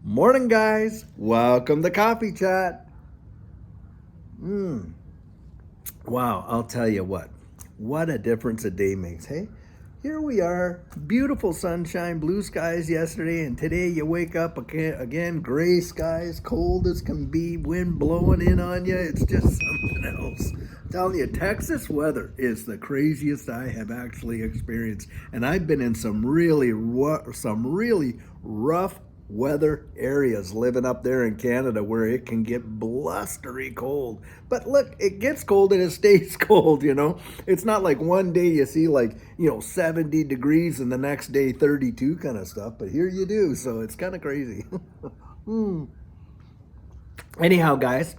Morning, guys. Welcome to Coffee Chat. Wow, I'll tell you what a difference a day makes, hey? Here we are, beautiful sunshine, blue skies yesterday, and today you wake up again, gray skies, cold as can be, wind blowing in on you. It's just something else. I'm telling you, Texas weather is the craziest I have actually experienced, and I've been in some really rough weather areas living up there in Canada where it can get blustery cold. But look, it gets cold and it stays cold. It's not like one day you see 70 degrees and the next day 32 kind of stuff, but here you do. So it's kind of crazy. Anyhow, guys,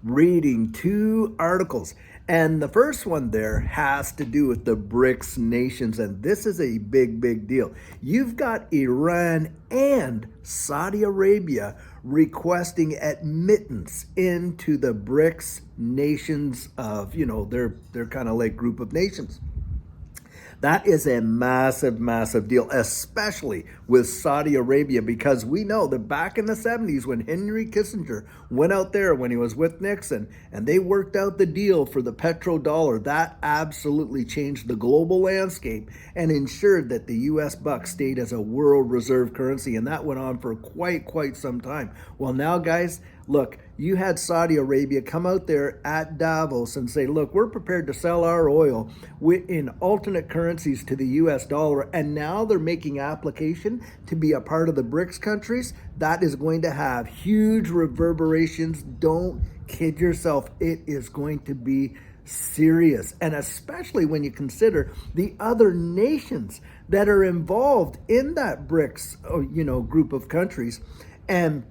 reading two articles. And the first one there has to do with the BRICS nations. And this is a big, big deal. You've got Iran and Saudi Arabia requesting admittance into the BRICS nations of, they're kind of like group of nations. That is a massive, massive deal, especially with Saudi Arabia, because we know that back in the 70s when Henry Kissinger went out there when he was with Nixon and they worked out the deal for the petrodollar, that absolutely changed the global landscape and ensured that the US buck stayed as a world reserve currency. And that went on for quite some time. Well, now, guys, look, you had Saudi Arabia come out there at Davos and say, look, we're prepared to sell our oil in alternate currencies to the US dollar. And now they're making application to be a part of the BRICS countries. That is going to have huge reverberations. Don't kid yourself. It is going to be serious. And especially when you consider the other nations that are involved in that BRICS, group of countries. And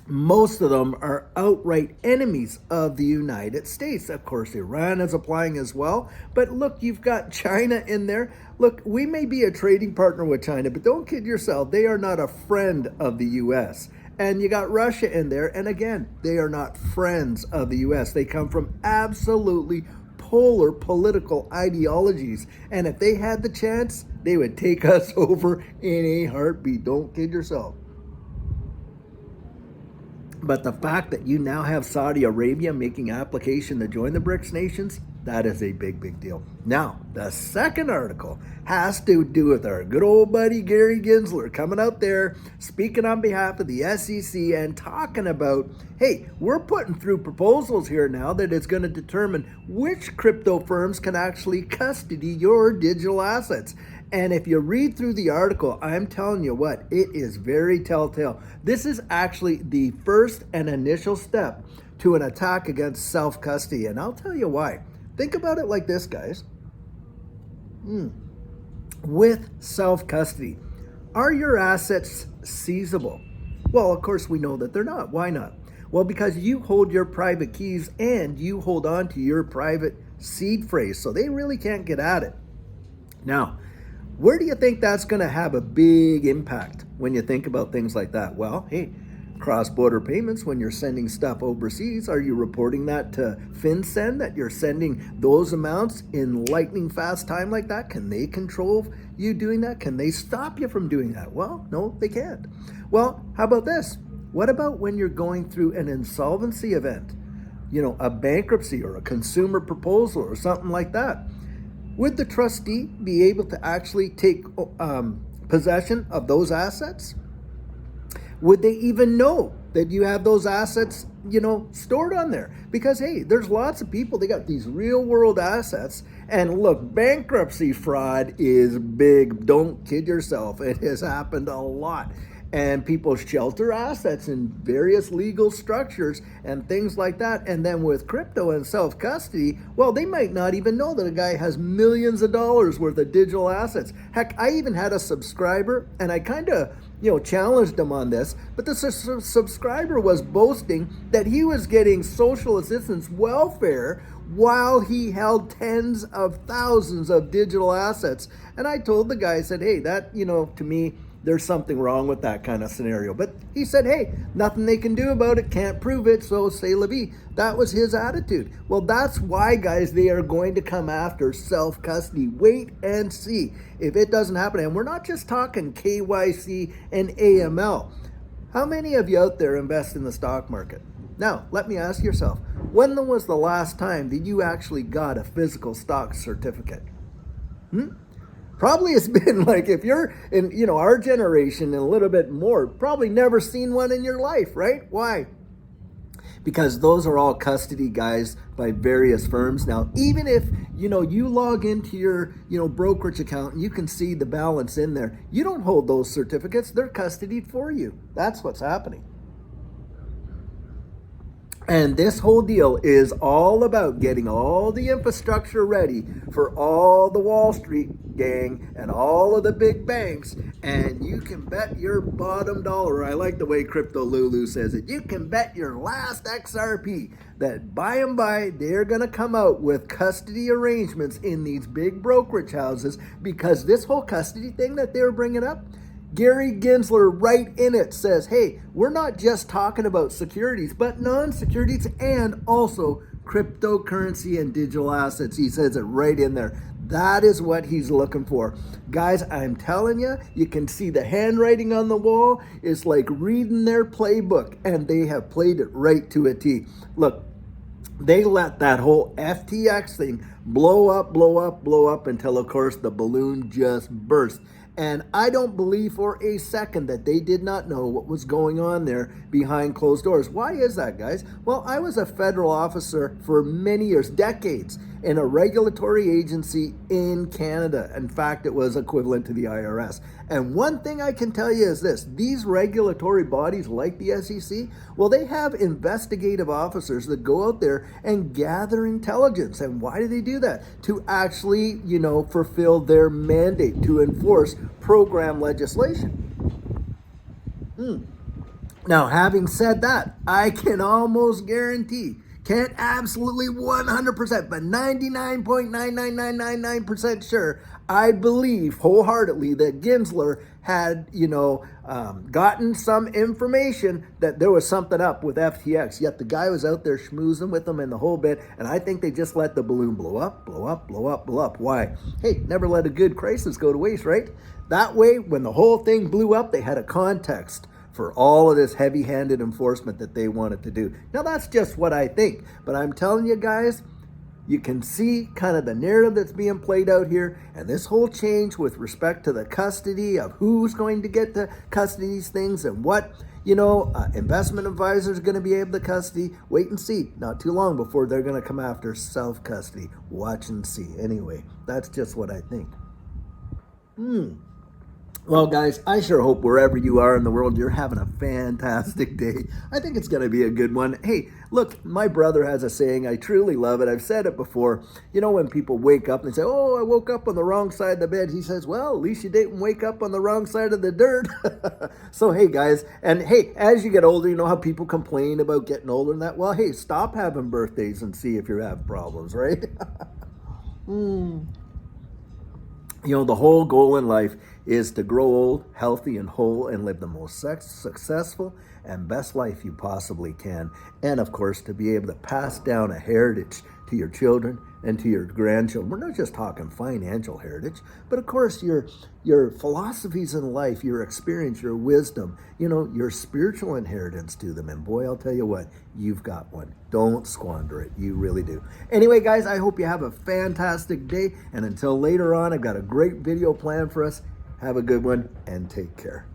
most of them are outright enemies of the United States. Of course, Iran is applying as well. But look, you've got China in there. Look, we may be a trading partner with China, but don't kid yourself. They are not a friend of the U.S. And you got Russia in there. And again, they are not friends of the U.S. They come from absolutely polar political ideologies. And if they had the chance, they would take us over in a heartbeat. Don't kid yourself. But the fact that you now have Saudi Arabia making application to join the BRICS nations, that is a big, big deal. Now, the second article has to do with our good old buddy Gary Gensler coming out there, speaking on behalf of the SEC and talking about, hey, we're putting through proposals here now that is going to determine which crypto firms can actually custody your digital assets. And if you read through the article, I'm telling you what, it is very telltale. This is actually the first and initial step to an attack against self-custody. And I'll tell you why. Think about it like this, guys. With self-custody, are your assets seizable? Well, of course, we know that they're not. Why not? Well, because you hold your private keys and you hold on to your private seed phrase, so they really can't get at it. Now, where do you think that's going to have a big impact when you think about things like that? Well, hey, cross-border payments, when you're sending stuff overseas, are you reporting that to FinCEN that you're sending those amounts in lightning fast time like that? Can they control you doing that? Can they stop you from doing that? Well, no, they can't. Well, how about this? What about when you're going through an insolvency event? A bankruptcy or a consumer proposal or something like that. Would the trustee be able to actually take possession of those assets? Would they even know that you have those assets, stored on there? Because, hey, there's lots of people, they got these real world assets. And look, bankruptcy fraud is big. Don't kid yourself. It has happened a lot. And people shelter assets in various legal structures and things like that. And then with crypto and self-custody, well, they might not even know that a guy has millions of dollars worth of digital assets. Heck, I even had a subscriber, and I kind of, challenged him on this, but the subscriber was boasting that he was getting social assistance welfare while he held tens of thousands of digital assets. And I told the guy, I said, hey, that, to me, there's something wrong with that kind of scenario. But he said, hey, nothing they can do about it, can't prove it, so c'est la vie. That was his attitude. Well, that's why, guys, they are going to come after self-custody. Wait and see if it doesn't happen. And we're not just talking KYC and AML. How many of you out there invest in the stock market? Now, let me ask yourself, when was the last time that you actually got a physical stock certificate? Probably it's been like, if you're in, our generation and a little bit more, probably never seen one in your life, right? Why? Because those are all custody guys by various firms. Now, even if, you log into your, brokerage account and you can see the balance in there, you don't hold those certificates. They're custodied for you. That's what's happening. And this whole deal is all about getting all the infrastructure ready for all the Wall Street gang and all of the big banks. And you can bet your bottom dollar, I like the way Crypto Lulu says it, you can bet your last XRP that by and by they're going to come out with custody arrangements in these big brokerage houses, because this whole custody thing that they were bringing up, Gary Gensler right in it says, hey, we're not just talking about securities, but non-securities and also cryptocurrency and digital assets. He says it right in there. That is what he's looking for. Guys, I'm telling you, you can see the handwriting on the wall. It's like reading their playbook, and they have played it right to a T. Look, they let that whole FTX thing blow up until, of course, the balloon just burst. And I don't believe for a second that they did not know what was going on there behind closed doors. Why is that, guys? Well, I was a federal officer for many years, decades, in a regulatory agency in Canada. In fact, it was equivalent to the IRS. And one thing I can tell you is this: these regulatory bodies like the SEC, well, they have investigative officers that go out there and gather intelligence. And why do they do that? To actually, fulfill their mandate to enforce program legislation. Now, having said that, I can almost guarantee, can't absolutely 100%, but 99.99999% sure, I believe wholeheartedly that Gensler had, gotten some information that there was something up with FTX. Yet the guy was out there schmoozing with them and the whole bit. And I think they just let the balloon blow up. Why? Hey, never let a good crisis go to waste, right? That way, when the whole thing blew up, they had a context for all of this heavy-handed enforcement that they wanted to do. Now, that's just what I think. But I'm telling you guys, you can see kind of the narrative that's being played out here, and this whole change with respect to the custody of who's going to get to custody these things and what, investment advisors are going to be able to custody. Wait and see. Not too long before they're going to come after self-custody. Watch and see. Anyway, that's just what I think. Well, guys, I sure hope wherever you are in the world, you're having a fantastic day. I think it's going to be a good one. Hey, look, my brother has a saying. I truly love it. I've said it before. When people wake up and say, oh, I woke up on the wrong side of the bed. He says, well, at least you didn't wake up on the wrong side of the dirt. So, hey, guys, and hey, as you get older, you know how people complain about getting older and that? Well, hey, stop having birthdays and see if you have problems, right? The whole goal in life is to grow old, healthy, and whole, and live the most successful and best life you possibly can. And, of course, to be able to pass down a heritage to your children and to your grandchildren. We're not just talking financial heritage, but, of course, your philosophies in life, your experience, your wisdom, your spiritual inheritance to them. And, boy, I'll tell you what, you've got one. Don't squander it. You really do. Anyway, guys, I hope you have a fantastic day. And until later on, I've got a great video planned for us. Have a good one and take care.